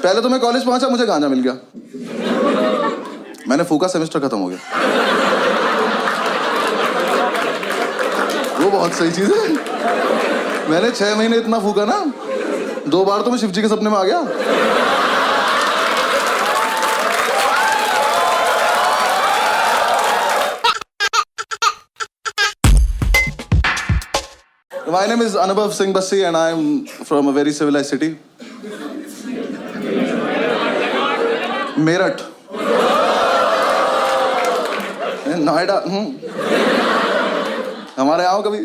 पहले तो मैं कॉलेज पहुंचा, मुझे गांजा मिल गया, मैंने फूका, सेमेस्टर खत्म हो गया। वो बहुत सही चीज है। मैंने 6 महीने इतना फूका ना, 2 बार तो मैं शिव जी के सपने में आ गया। My name is Anubhav Singh Bassi and I am from a very civilized city. Meerut, Noida. हमारे आओ कभी,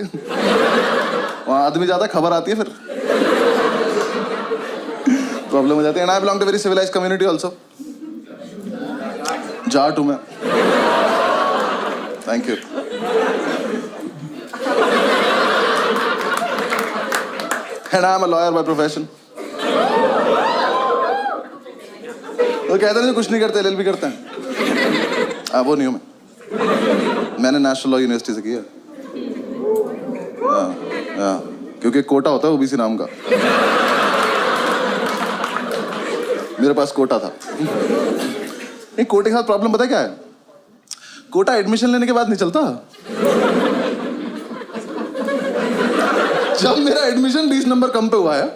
वहाँ आदमी ज्यादा, खबर आती है फिर प्रॉब्लम हो जाती है। And I belong to a very civilized community also. Jat हूँ मैं। Thank you. And I am a lawyer by profession. तो कहते हैं कुछ नहीं करते, LLB करते हैं। वो नहीं हूँ मैंने नेशनल लॉ यूनिवर्सिटी से किया। क्योंकि कोटा होता है ओबीसी नाम का, मेरे पास कोटा था। नहीं, कोटे के साथ प्रॉब्लम पता है क्या है? कोटा एडमिशन लेने के बाद नहीं चलता। जब मेरा एडमिशन 20 नंबर कम पे हुआ है,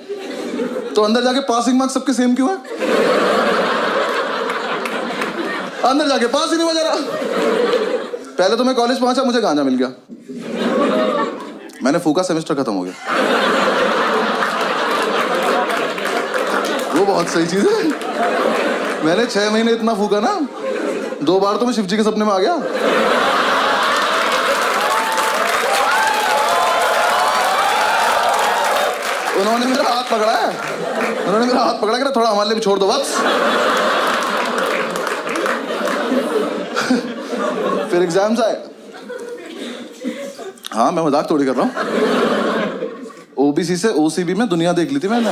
तो अंदर जाके पासिंग मार्क्स सबके सेम क्यों है? अंदर जाके पास ही नहीं हो रहा। पहले तो मैं कॉलेज पहुंचा, मुझे गांजा मिल गया, मैंने फूका, सेमेस्टर खत्म हो गया। वो बहुत सही चीज है। मैंने 6 महीने इतना फूका ना, 2 बार तो मैं शिव जी के सपने में आ गया। उन्होंने मेरा हाथ पकड़ा है, कि थोड़ा हमारे लिए भी छोड़ दो बस। फिर एग्जाम्स आए। हाँ, मैं मजाक थोड़ी कर रहा हूँ। ओबीसी से ओसीबी में दुनिया देख ली थी मैंने।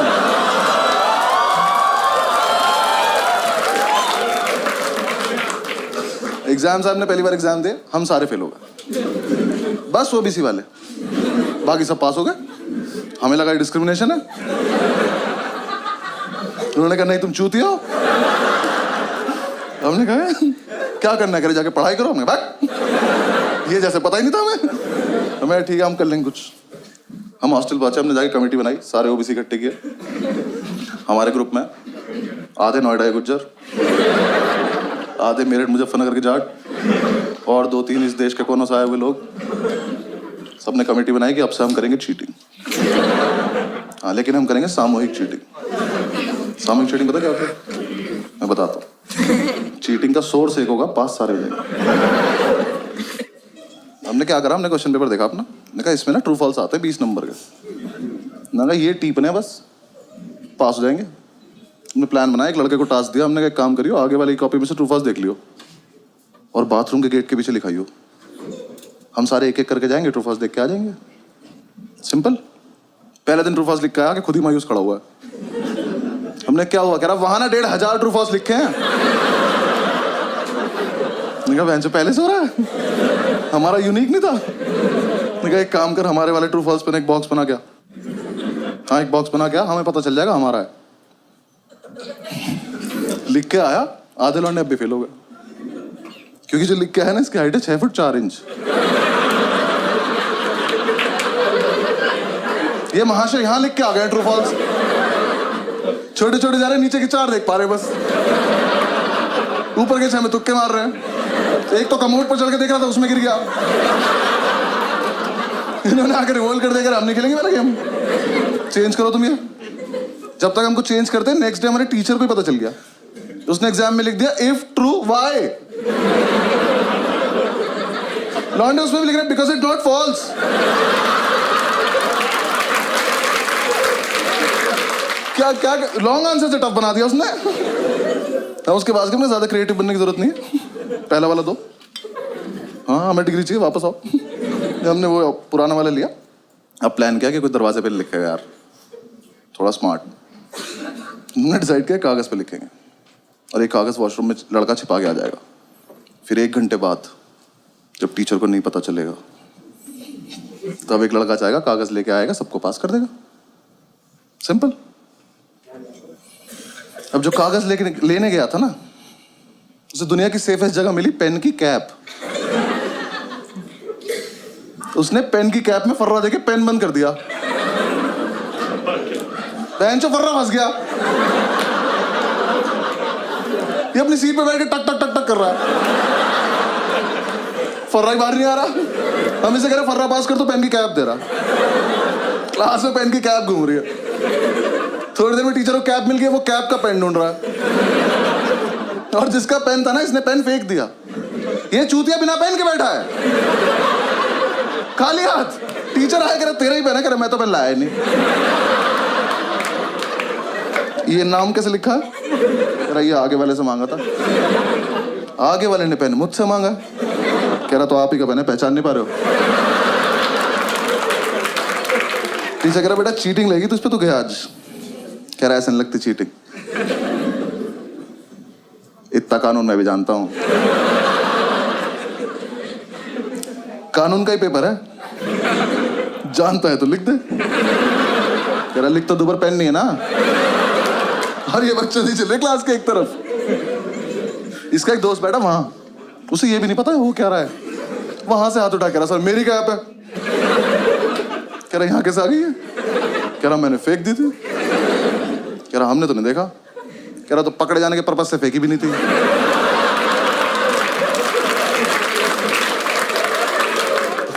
एग्जाम साहब ने पहली बार एग्जाम दिए, हम सारे फेल हो गए, बस ओबीसी वाले, बाकी सब पास हो गए। हमें लगा डिस्क्रिमिनेशन है। उन्होंने कहा नहीं तुम चूती हो। हमने कहा क्या करना करे, जाके पढ़ाई करो। हमने भाग, ये जैसे पता ही नहीं था हमें। ठीक है, हम कर लेंगे कुछ। हम हॉस्टल पहुंचे, हमने जाके कमेटी बनाई, सारे ओबीसी इकट्ठे किए। हमारे ग्रुप में आधे नोएडा के गुज्जर, आधे मेरठ मुजफ्फरनगर के जाट, और 2-3 इस देश के कोनों से आए हुए लोग। सबने कमेटी बनाई कि अब से हम करेंगे चीटिंग। हाँ, लेकिन हम करेंगे सामूहिक चीटिंग। सामूहिक चीटिंग पता क्या होता है? मैं बताता हूँ। चीटिंग का सोर्स एक होगा, पास सारे हो जाएंगे। हमने क्या करा, हमने क्वेश्चन पेपर देखा अपना, मैंने कहा इसमें ना ट्रू फॉल्स आते हैं 20 नंबर के। मैंने कहा ये टीपने बस, पास हो जाएंगे। हमने प्लान बनाया, एक लड़के को टास्क दिया, हमने कहा एक काम करियो, आगे वाली कॉपी में से ट्रू फॉल्स देख लियो और बाथरूम के गेट के पीछे लिखाइयो। हम सारे एक एक करके जाएंगे, ट्रू फॉल्स देख के आ जाएंगे। सिंपल। पहले दिन ट्रू फॉल्स लिख के आया कि खुद ही मायूस खड़ा हुआ है। हमने क्या हुआ, कह रहा वहां ना 1500 ट्रू फॉल्स लिखे हैं। मैंने कहा बेंच पहले से हो रहा है, हमारा यूनिक नहीं था। मैंने कहा एक काम कर, हमारे वाले ट्रू फॉल्स पे एक बॉक्स बना क्या। हाँ, एक बॉक्स बना क्या, हमें पता चल जाएगा हमारा है। लिख के आया, आधे लौंडे अब भी फेल हो गए, क्योंकि जो लिख के आया ना, इसकी हाइट है 6 फुट 4 इंच। ये महाशय यहाँ लिख के आ गए ट्रू फॉल्स, छोटे छोटे जा रहे, नीचे के 4 देख पा रहे बस, ऊपर के 6 में तुक्के मार रहे हैं। एक तो कमोड पर चढ़ के देख रहा था, उसमें गिर गया। इन्होंने आकर रिवॉल्व कर देकर हम नहीं खेलेंगे मेरा गेम, चेंज करो तुम ये। जब तक हमको चेंज करते, नेक्स्ट डे हमारे टीचर को ही पता चल गया, उसने एग्जाम में लिख दिया इफ ट्रू वाई। लॉन्डे उसमें भी लिख रहा है बिकॉज इट नॉट फॉल्स। क्या क्या लॉन्ग आंसर से टफ बना दिया उसने। उसके बाद में ज्यादा क्रिएटिव बनने की जरूरत नहीं है, पहला वाला दो। हाँ, हमें डिग्री चाहिए, वापस आओ। हमने वो पुराना वाला लिया, अब प्लान किया कि कोई दरवाजे पे लिखेगा यार, थोड़ा स्मार्ट। हमने डिसाइड किया कागज पे लिखेंगे, और एक कागज वॉशरूम में लड़का छिपा के आ जाएगा। फिर 1 घंटे बाद जब टीचर को नहीं पता चलेगा, तब एक लड़का जाएगा, कागज लेके आएगा, सबको पास कर देगा। सिंपल। अब जो कागज लेने गया था ना, उसे दुनिया की सेफेस्ट जगह मिली पेन की कैप। उसने पेन की कैप में फर्रा देके पेन बंद कर दिया। पेन से फर्रा फंस गया। ये अपनी सीट पे बैठ के टक टक टक टक कर रहा है, फर्रा ही बाहर नहीं आ रहा। हम इसे कह रहे फर्रा पास कर तो पेन की कैप दे रहा। क्लास में पेन की कैप घूम रही है। थोड़ी देर में टीचर को कैप मिल गई, वो कैप का पेन ढूंढ रहा है। और जिसका पेन था ना, इसने पेन फेंक दिया। ये चूतिया बिना पेन के बैठा है, खाली हाथ। टीचर आया, कह रहा तेरा ही पेन है। कह रहा मैं तो पेन लाया नहीं। ये नाम कैसे लिखा है? कह रहा ये आगे वाले से मांगा था। आगे वाले ने पेन मुझसे मांगा। कह रहा तो आप ही का पेन है, पहचान नहीं पा रहे हो? टीचर कह रहा बेटा चीटिंग लगी तो उस पर तू गया आज। कह रहा ऐसे नहीं लगती चीटिंग, इतना कानून मैं भी जानता हूं। कानून का ही पेपर है, जानता है तो लिख दे। कह रहा लिख तो दो, पर पेन नहीं है ना। और ये बच्चे नहीं चले क्लास के एक तरफ। इसका एक दोस्त बैठा वहां, उसे ये भी नहीं पता है वो क्या रहा है। वहां से हाथ उठा, कह रहा सर मेरी कैप है। कह रहा यहाँ कैसे आ गई है? कह रहा मैंने फेंक दी थी। कह रहा हमने तो नहीं देखा। कह रहा तो पकड़े जाने के पर्पस से फेंकी भी नहीं थी।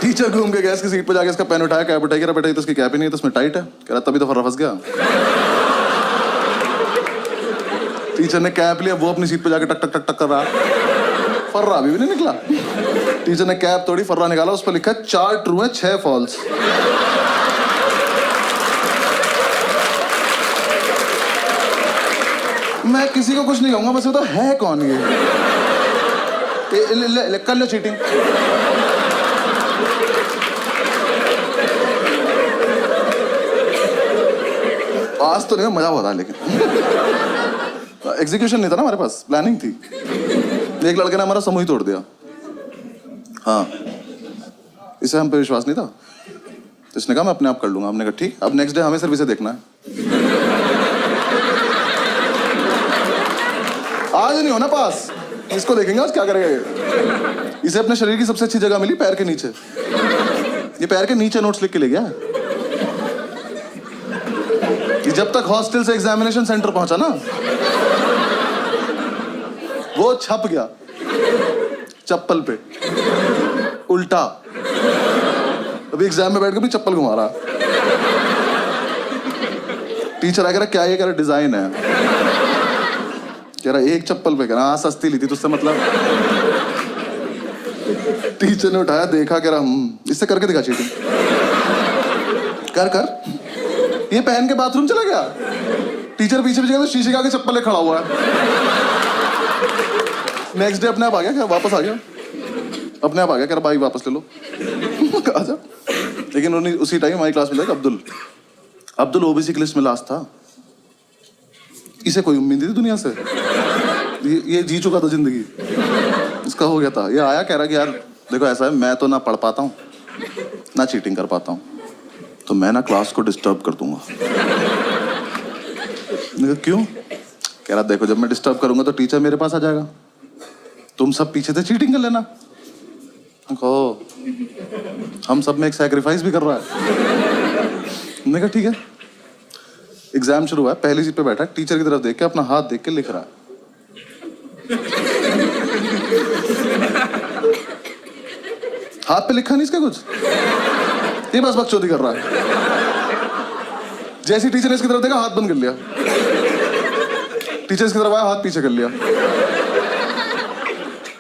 टीचर घूम के गया इसकी सीट पे जाके, इसका पेन उठाया, कैप उठाई। कह रहा बेटा ये तो इसकी कैप ही नहीं है, तो इसमें टाइट है। कह रहा तभी तो फर्रा फंस गया। टीचर ने कैप लिया, वो अपनी सीट पे जाके टक टक टक टक कर रहा। फर्रा अभी भी नहीं निकला। टीचर ने कैप तोड़ी, फर्रा निकाला, उस पर लिखा 4 ट्रू है 6 फॉल्स। मैं किसी को कुछ नहीं कहूंगा, बस तो है कौन ये? ले, कर लो चीटिंग। आज तो नहीं, मजा हो रहा है। लेकिन एग्जीक्यूशन नहीं था ना हमारे पास, प्लानिंग थी। एक लड़के ने हमारा समूह ही तोड़ दिया। हाँ, इसे हम पे विश्वास नहीं था, तो इसने कहा मैं अपने आप कर लूंगा। हमने कहा ठीक। अब नेक्स्ट डे हमें सिर्फ इसे देखना है। आज नहीं होना पास, इसको देखेंगे आज क्या करेगा। इसे अपने शरीर की सबसे अच्छी जगह मिली, पैर के नीचे। ये पैर के नीचे नोट्स लिख के ले गया। कि जब तक हॉस्टल से एग्जामिनेशन सेंटर पहुंचा ना, वो छप गया चप्पल पे उल्टा। अभी एग्जाम में बैठ के भी चप्पल घुमा रहा। टीचर आया, कह रहा क्या ये? कह रहा डिजाइन है। कह रहा एक चप्पल पे। कह रहा हाँ सस्ती ली थी तुझसे मतलब। टीचर ने उठाया, देखा, कह रहा इससे करके दिखा चीटिंग। कर कर। ये पहन के बाथरूम चला गया। टीचर पीछे पीछे तो शीशे के आगे चप्पल ले खड़ा हुआ है। नेक्स्ट डे अपने आप आ गया, क्या वापस आ गया? अपने आप आ गया। कह रहा भाई वापस ले लो। कहा जा। लेकिन उसी टाइम हमारी क्लास में था अब्दुल ओबीसी की लिस्ट में लास्ट था। इसे कोई उम्मीद नहीं थी दुनिया से। ये जी चुका था जिंदगी, इसका हो गया था। ये आया, कह रहा कि यार देखो ऐसा है, मैं तो ना पढ़ पाता हूँ ना चीटिंग कर पाता हूँ, तो मैं ना क्लास को डिस्टर्ब कर दूंगा। क्यों? कह रहा देखो जब मैं डिस्टर्ब करूंगा तो टीचर मेरे पास आ जाएगा, तुम सब पीछे से चीटिंग कर लेना। कहो हम सब में एक सैक्रिफाइस भी कर रहा है। मैंने कहा ठीक है। एग्जाम शुरू हुआ है, पहली सीट पे बैठा है, टीचर की तरफ देख के अपना हाथ देख के लिख रहा है। हाथ पे लिखा नहीं इसका कुछ, ये बस बकचोदी कर रहा है। जैसे टीचर ने इसकी तरफ देखा, हाथ बंद कर लिया। टीचर इसकी तरफ आया, हाथ पीछे कर लिया।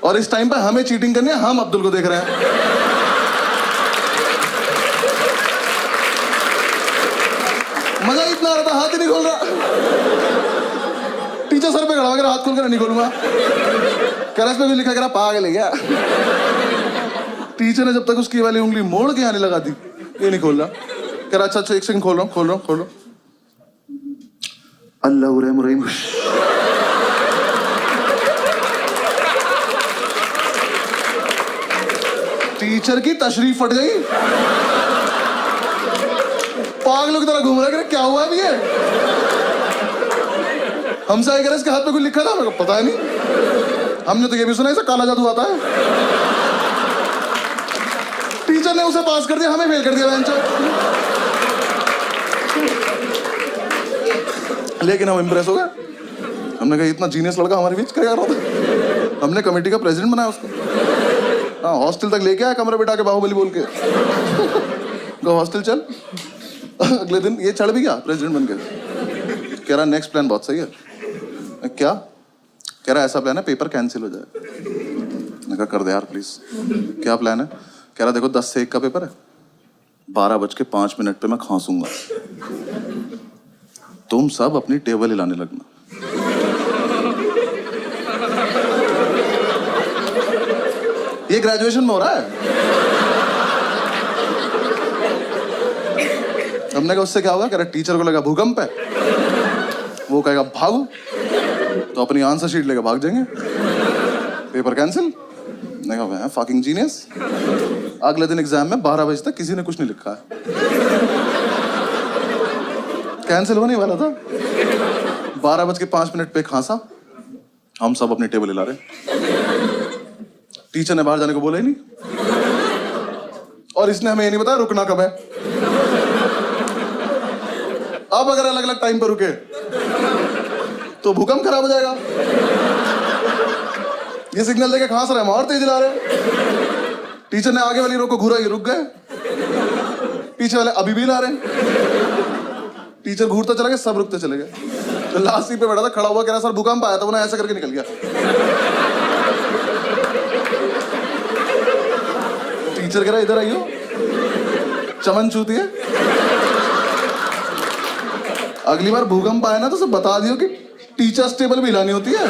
और इस टाइम पे हमें चीटिंग करनी है, हम अब्दुल को देख रहे हैं। मजा इतना आ रहा था, हाथ ही नहीं खोल रहा। टीचर सर पे खड़ा होकर हाथ खोल कर नहीं खोलूंगा। कह रहा इसमें भी लिखा, कह रहा पागल है क्या? टीचर ने जब तक उसकी वाली उंगली मोड़ के आने लगा दी, ये नहीं खोल रहा। कह रहा अच्छा एक सेकंड, खोल रहा हूं। अल्लाह रहीम। टीचर की तशरीफ फट गई। पागलों की तरह घूम रहा है, क्या हुआ अभी ये? हमसे आई कह रहे इसके हाथ पे कुछ लिखा था, मेरे को पता है नहीं। हमने तो ये भी सुना इसे काला जादू आता है। टीचर ने उसे पास कर दिया, हमें फेल कर दिया बेंचर। लेकिन हम इंप्रेस हो गए। हमने कहा इतना जीनियस लड़का हमारे बीच क्या कर रहा था। हमने कमेटी का प्रेसिडेंट बनाया उसको। हाँ, हॉस्टल तक लेके आया कमरे बिठा के बाहुबली बोल के। गो हॉस्टल चल। अगले दिन ये चढ़ भी गया प्रेसिडेंट बन के। कह रहा नेक्स्ट प्लान बहुत सही है। क्या? कह रहा ऐसा प्लान है पेपर कैंसिल हो जाए। मैंने कहा कर दे यार प्लीज। क्या प्लान है? कह रहा देखो 10 से 1 का पेपर है, 12:05 पे मैं खांसूंगा, तुम सब अपनी टेबल हिलाने लगना। ये ग्रेजुएशन में हो रहा है। हमने कहा उससे क्या होगा? कह रहा टीचर को लगा भूकंप है, वो कहेगा भागो, तो अपनी आंसर शीट लेकर भाग जाएंगे, पेपर कैंसिल। मैंने कहा फकिंग जीनियस। अगले दिन एग्जाम में 12 बजे तक किसी ने कुछ नहीं लिखा है। कैंसिल होने वाला था, 12:05 पे खांसा। हम सब अपनी टेबल हिला रहे। टीचर ने बाहर जाने को बोला ही नहीं, और इसने हमें ये नहीं बताया रुकना कब है। अब अगर अलग अलग टाइम पर रुके तो भूकंप खराब हो जाएगा। ये सिग्नल देके खांस रहे हैं, और तेज हिला रहे। टीचर ने आगे वाली रो को घूरा, ये रुक गए, पीछे वाले अभी भी हिला रहे। टीचर घूरता चला गया, सब रुकते चले गए। तो लास्ट सीट पे बैठा था, खड़ा हुआ, कह रहा सर भूकंप आया था, उन्हें ऐसा करके निकल गया। टीचर कह रहा इधर आइयो, चमन चूती है, अगली बार भूकंप आए ना तो सब बता दियो कि टीचर्स टेबल भी हिलानी होती है।